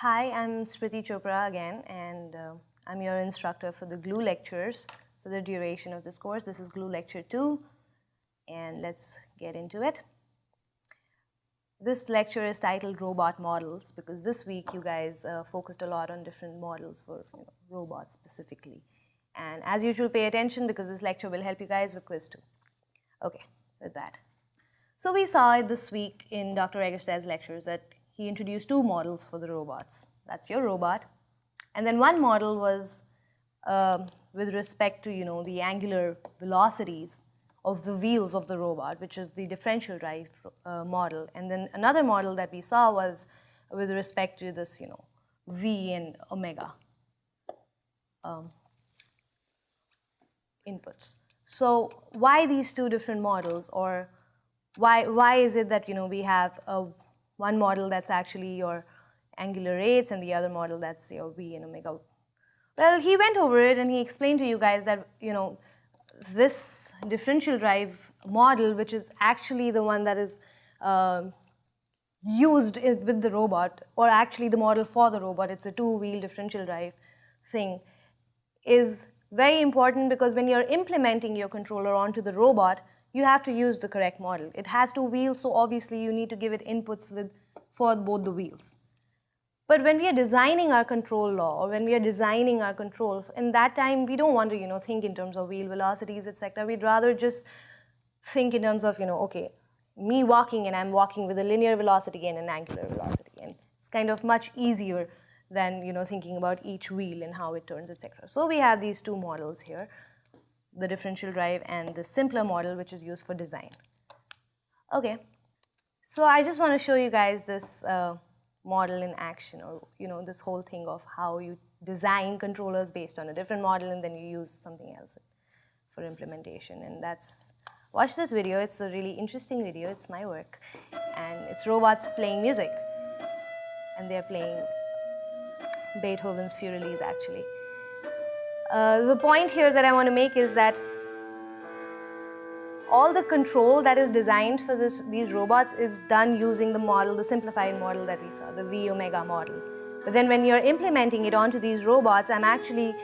Hi, I'm Smriti Chopra again, and I'm your instructor for the GLUE lectures for the duration of this course. This is GLUE Lecture 2, and let's get into it. This lecture is titled Robot Models because this week you guys focused a lot on different models for robots specifically. And as usual, pay attention because this lecture will help you guys with quiz 2. Okay, with that. So we saw it this week in Dr. Eggerstad's lectures that he introduced two models for the robots. That's your robot. And then one model was with respect to the angular velocities of the wheels of the robot, which is the differential drive model. And then another model that we saw was with respect to this V and omega inputs. So why these two different models, or why is it that we have one model that's actually your angular rates and the other model that's your V and omega? Well, he went over it and he explained to you guys that this differential drive model, which is actually the one that is used with the robot, or actually the model for the robot, it's a two-wheel differential drive thing, is very important because when you're implementing your controller onto the robot, you have to use the correct model. It has two wheels, so obviously you need to give it inputs for both the wheels. But when we are designing our control law, or when we are designing our controls, in that time we don't want to think in terms of wheel velocities, etc. We'd rather just think in terms of okay, me walking and I'm walking with a linear velocity and an angular velocity, and it's kind of much easier than thinking about each wheel and how it turns, etc. So we have these two models here, the differential drive and the simpler model, which is used for design. Okay, so I just want to show you guys this model in action, or this whole thing of how you design controllers based on a different model and then you use something else for implementation. And watch this video. It's a really interesting video. It's my work, and it's robots playing music, and they're playing Beethoven's Furelise actually. The point here that I want to make is that all the control that is designed for these robots is done using the model, the simplified model that we saw, the V omega model. But then when you're implementing it onto these robots, I'm actually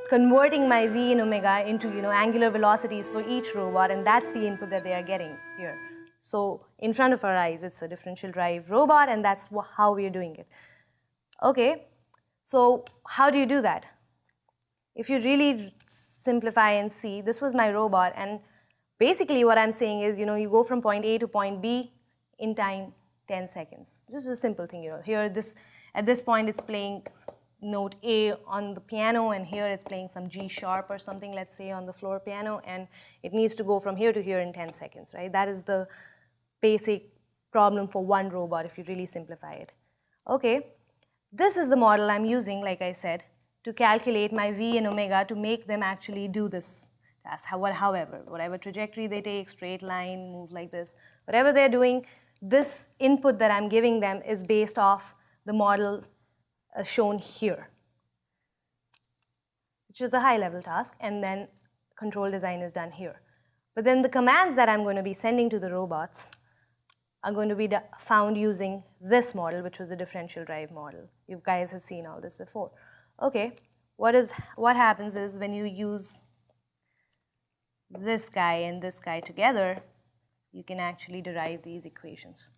converting my V and omega into angular velocities for each robot, and that's the input that they are getting here. So in front of our eyes, it's a differential drive robot, and that's how we are doing it. Okay, so how do you do that? If you really simplify and see, this was my robot, and basically what I'm saying is, you go from point A to point B in time 10 seconds. This is a simple thing, Here, at this point, it's playing note A on the piano, and here it's playing some G sharp or something, let's say, on the floor piano, and it needs to go from here to here in 10 seconds, right? That is the basic problem for one robot if you really simplify it. Okay, this is the model I'm using, like I said, to calculate my V and omega to make them actually do this task. However, whatever trajectory they take, straight line, move like this, whatever they're doing, this input that I'm giving them is based off the model shown here, which is a high-level task, and then control design is done here. But then the commands that I'm going to be sending to the robots are going to be found using this model, which was the differential drive model. You guys have seen all this before. Okay, what happens is when you use this guy and this guy together, you can actually derive these equations.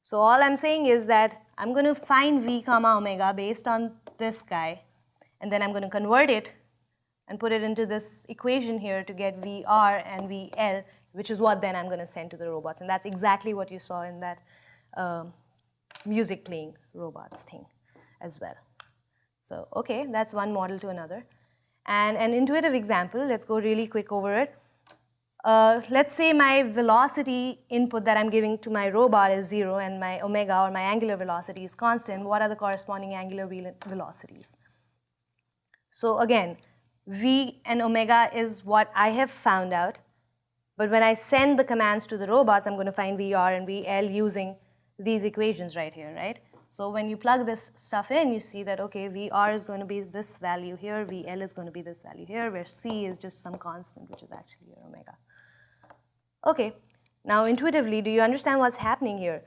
So all I'm saying is that I'm going to find V comma omega based on this guy, and then I'm going to convert it and put it into this equation here to get VR and VL, which is what then I'm going to send to the robots. And that's exactly what you saw in that music playing robots thing as well. So, okay, that's one model to another. And an intuitive example, let's go really quick over it. Let's say my velocity input that I'm giving to my robot is 0 and my omega, or my angular velocity, is constant. What are the corresponding angular velocities? So again, V and omega is what I have found out. But when I send the commands to the robots, I'm going to find VR and VL using these equations right here, right? So when you plug this stuff in, you see that, okay, VR is going to be this value here, VL is going to be this value here, where C is just some constant, which is actually your omega. Okay, now intuitively, do you understand what's happening here?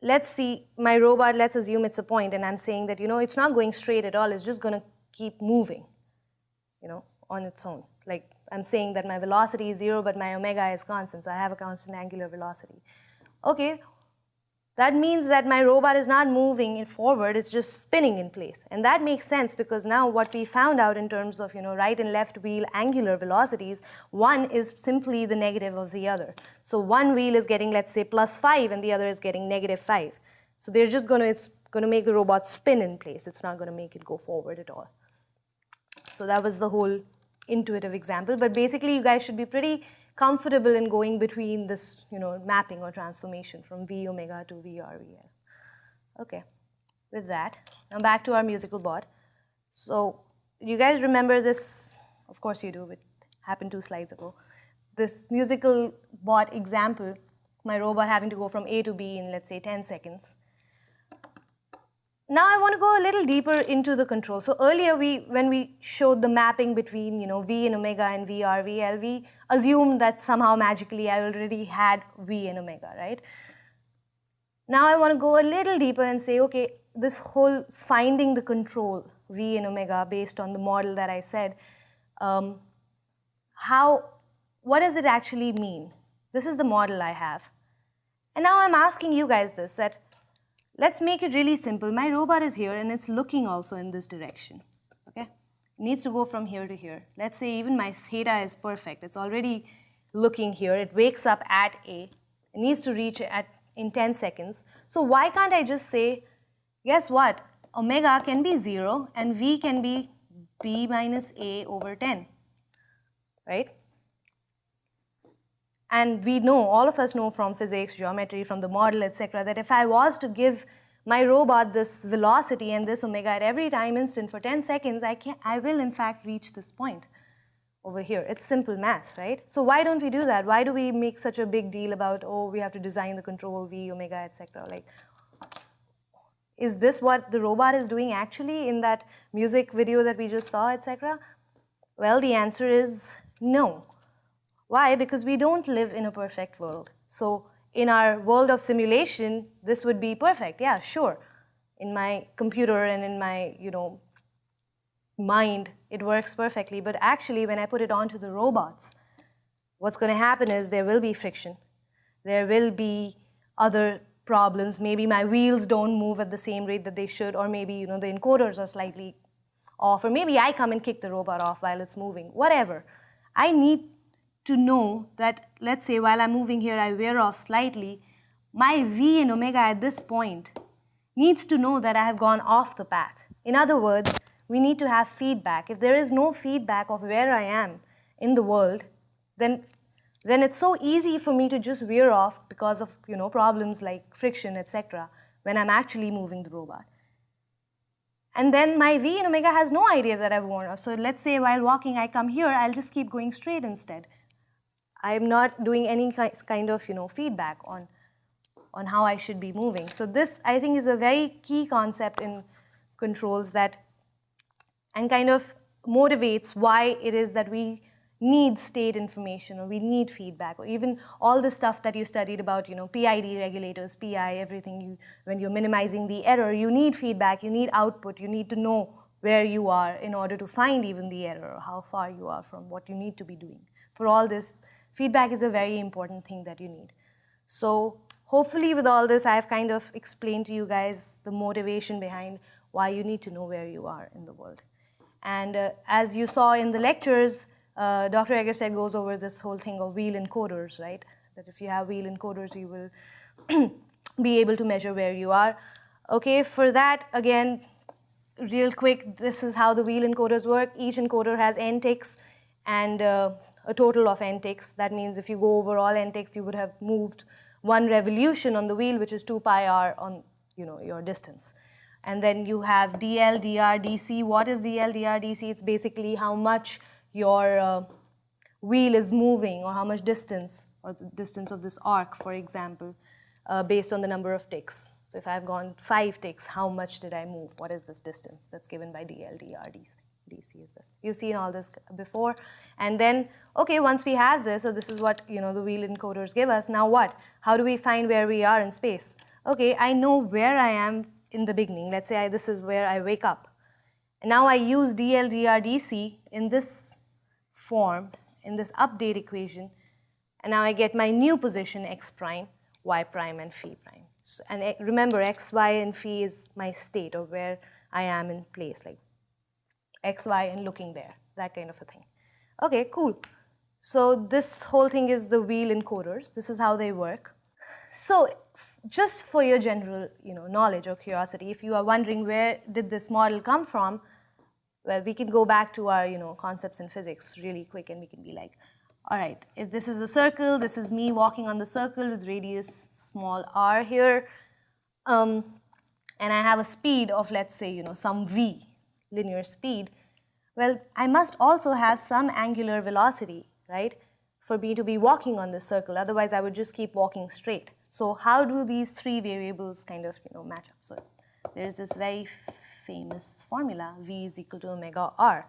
let's see, my robot, let's assume it's a point, and I'm saying that, it's not going straight at all, it's just going to keep moving, on its own. Like, I'm saying that my velocity is 0, but my omega is constant, so I have a constant angular velocity. Okay, that means that my robot is not moving forward, it's just spinning in place. And that makes sense because now what we found out in terms of, right and left wheel angular velocities, one is simply the negative of the other. So one wheel is getting, let's say, +5 and the other is getting -5. So they're just it's going to make the robot spin in place. It's not going to make it go forward at all. So that was the whole intuitive example. But basically, you guys should be pretty comfortable in going between this, mapping or transformation from V omega to VRVL. Okay, with that, now back to our musical bot. So you guys remember this? Of course you do, it happened 2 slides ago. This musical bot example, my robot having to go from A to B in, let's say, 10 seconds. Now I want to go a little deeper into the control. So earlier, when we showed the mapping between V and omega and VR, VL, we assumed that somehow magically I already had V and omega, right? Now I want to go a little deeper and say, okay, this whole finding the control, V and omega, based on the model that I said, what does it actually mean? This is the model I have. And now I'm asking you guys this, that let's make it really simple. My robot is here and it's looking also in this direction, okay? It needs to go from here to here. Let's say even my theta is perfect. It's already looking here. It wakes up at A. It needs to reach in 10 seconds. So why can't I just say, guess what? Omega can be 0 and V can be B minus A over 10, right? And we know, all of us know from physics, geometry, from the model, etc., that if I was to give my robot this velocity and this omega at every time instant for 10 seconds, I will in fact reach this point over here. It's simple math, right? So why don't we do that? Why do we make such a big deal about, oh, we have to design the control, V, omega, etc.? Like, is this what the robot is doing actually in that music video that we just saw, etc.? Well, the answer is no. Why? Because we don't live in a perfect world. So in our world of simulation, this would be perfect. Yeah, sure. In my computer and in my, mind, it works perfectly. But actually, when I put it onto the robots, what's going to happen is there will be friction. There will be other problems. Maybe my wheels don't move at the same rate that they should, or maybe, the encoders are slightly off, or maybe I come and kick the robot off while it's moving. Whatever. I need to know that, let's say, while I'm moving here, I veer off slightly, my V and omega at this point needs to know that I have gone off the path. In other words, we need to have feedback. If there is no feedback of where I am in the world, then it's so easy for me to just veer off because of, problems like friction, etc., when I'm actually moving the robot. And then my V and omega has no idea that I've worn off. So let's say while walking, I come here, I'll just keep going straight instead. I'm not doing any kind of feedback on how I should be moving. So this, I think, is a very key concept in controls and kind of motivates why it is that we need state information, or we need feedback, or even all the stuff that you studied about, PID regulators, PI, everything. When you're minimizing the error, you need feedback, you need output, you need to know where you are in order to find even the error, or how far you are from what you need to be doing. For all this, feedback is a very important thing that you need. So hopefully with all this, I've kind of explained to you guys the motivation behind why you need to know where you are in the world. And as you saw in the lectures, Dr. Eggerstedt goes over this whole thing of wheel encoders, right? That if you have wheel encoders, you will be able to measure where you are. Okay, for that, again, real quick, this is how the wheel encoders work. Each encoder has n ticks and a total of n ticks. That means if you go over all n ticks, you would have moved one revolution on the wheel, which is 2 pi r on your distance. And then you have dl, dr, dc. What is dl, dr, dc? It's basically how much your wheel is moving, or how much distance, or the distance of this arc, for example, based on the number of ticks. So if I've gone 5 ticks, how much did I move? What is this distance? That's given by dl, dr, dc is this. You've seen all this before. And then, okay, once we have this, so this is what the wheel encoders give us, now what? How do we find where we are in space? okay, I know where I am in the beginning. Let's say this is where I wake up. And now I use dl dr dc in this form, in this update equation, and now I get my new position x prime, y prime, and phi prime. So, and remember, x, y, and phi is my state of where I am in place, like x, y, and looking there, that kind of a thing. Okay, cool. So this whole thing is the wheel encoders. This is how they work. So just for your general knowledge or curiosity, if you are wondering where did this model come from, well, we can go back to our concepts in physics really quick, and we can be like, all right, if this is a circle, this is me walking on the circle with radius small r here, and I have a speed of, let's say, some v, linear speed. Well, I must also have some angular velocity, right, for me to be walking on this circle. Otherwise, I would just keep walking straight. So how do these three variables kind of match up? So there's this very famous formula, v is equal to omega r,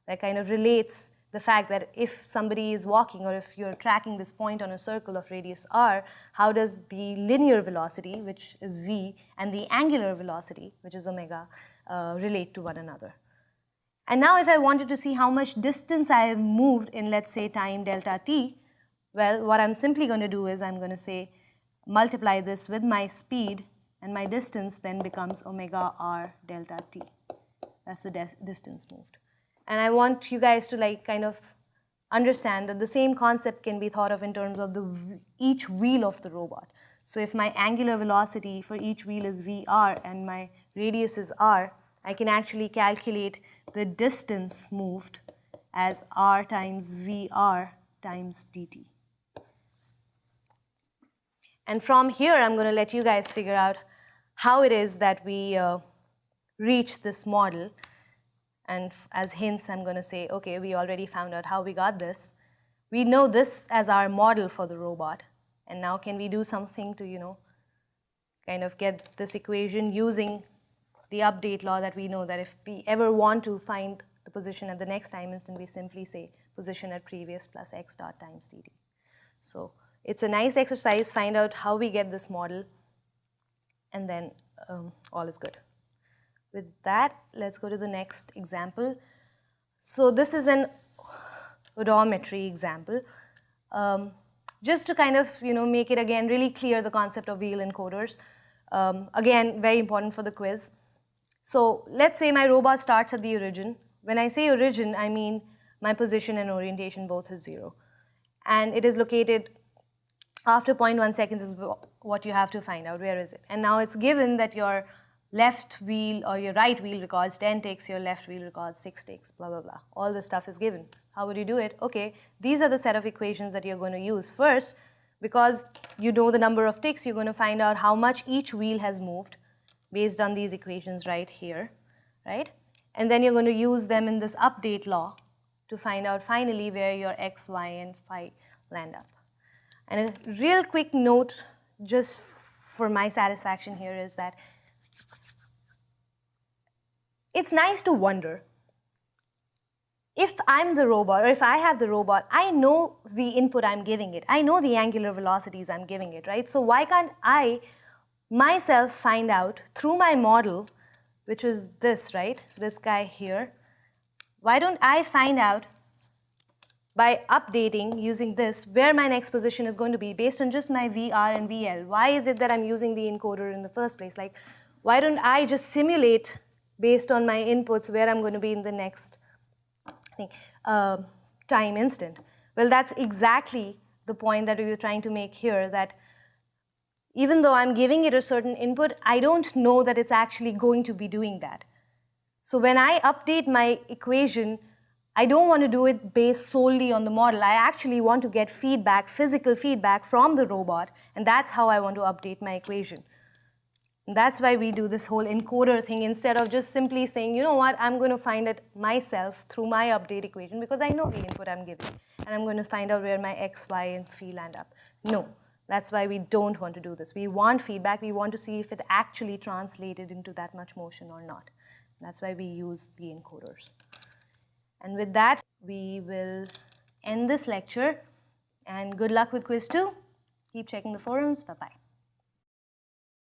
that kind of relates the fact that if somebody is walking, or if you're tracking this point on a circle of radius r, how does the linear velocity, which is v, and the angular velocity, which is omega, relate to one another? And now if I wanted to see how much distance I have moved in, let's say, time delta t, well, what I'm simply going to do is I'm going to say multiply this with my speed, and my distance then becomes omega r delta t. That's the distance moved. And I want you guys to kind of understand that the same concept can be thought of in terms of each wheel of the robot. So if my angular velocity for each wheel is vr and my radius is r, I can actually calculate the distance moved as r times vr times dt. And from here, I'm going to let you guys figure out how it is that we reach this model. And as hints, I'm going to say, okay, we already found out how we got this. We know this as our model for the robot. And now can we do something to, kind of get this equation using the update law that we know that if we ever want to find the position at the next time instant, we simply say position at previous plus x dot times dt. So it's a nice exercise, find out how we get this model, and then all is good. With that, let's go to the next example. So this is an odometry example. Just to kind of make it again really clear, the concept of wheel encoders. Again, very important for the quiz. So let's say my robot starts at the origin. When I say origin, I mean my position and orientation both is 0. And it is located after 0.1 seconds is what you have to find out, where is it? And now it's given that your left wheel or your right wheel records 10 ticks, your left wheel records 6 ticks, blah, blah, blah. All this stuff is given. How would you do it? Okay, these are the set of equations that you're going to use. First, because you know the number of ticks, you're going to find out how much each wheel has moved based on these equations right here, right? And then you're going to use them in this update law to find out finally where your x, y, and phi land up. And a real quick note, just for my satisfaction here, is that it's nice to wonder, if I'm the robot, or if I have the robot, I know the input I'm giving it. I know the angular velocities I'm giving it, right? So why can't I myself find out through my model, which is this, right? This guy here. Why don't I find out by updating using this where my next position is going to be based on just my VR and VL? Why is it that I'm using the encoder in the first place? Like, why don't I just simulate based on my inputs where I'm going to be in the next time instant? Well, that's exactly the point that we were trying to make here, that even though I'm giving it a certain input, I don't know that it's actually going to be doing that. So when I update my equation, I don't want to do it based solely on the model. I actually want to get feedback, physical feedback from the robot, and that's how I want to update my equation. And that's why we do this whole encoder thing instead of just simply saying, you know what, I'm going to find it myself through my update equation because I know the input I'm giving, and I'm going to find out where my x, y, and phi land up. No. That's why we don't want to do this. We want feedback. We want to see if it actually translated into that much motion or not. That's why we use the encoders. And with that, we will end this lecture. And good luck with quiz 2. Keep checking the forums. Bye-bye.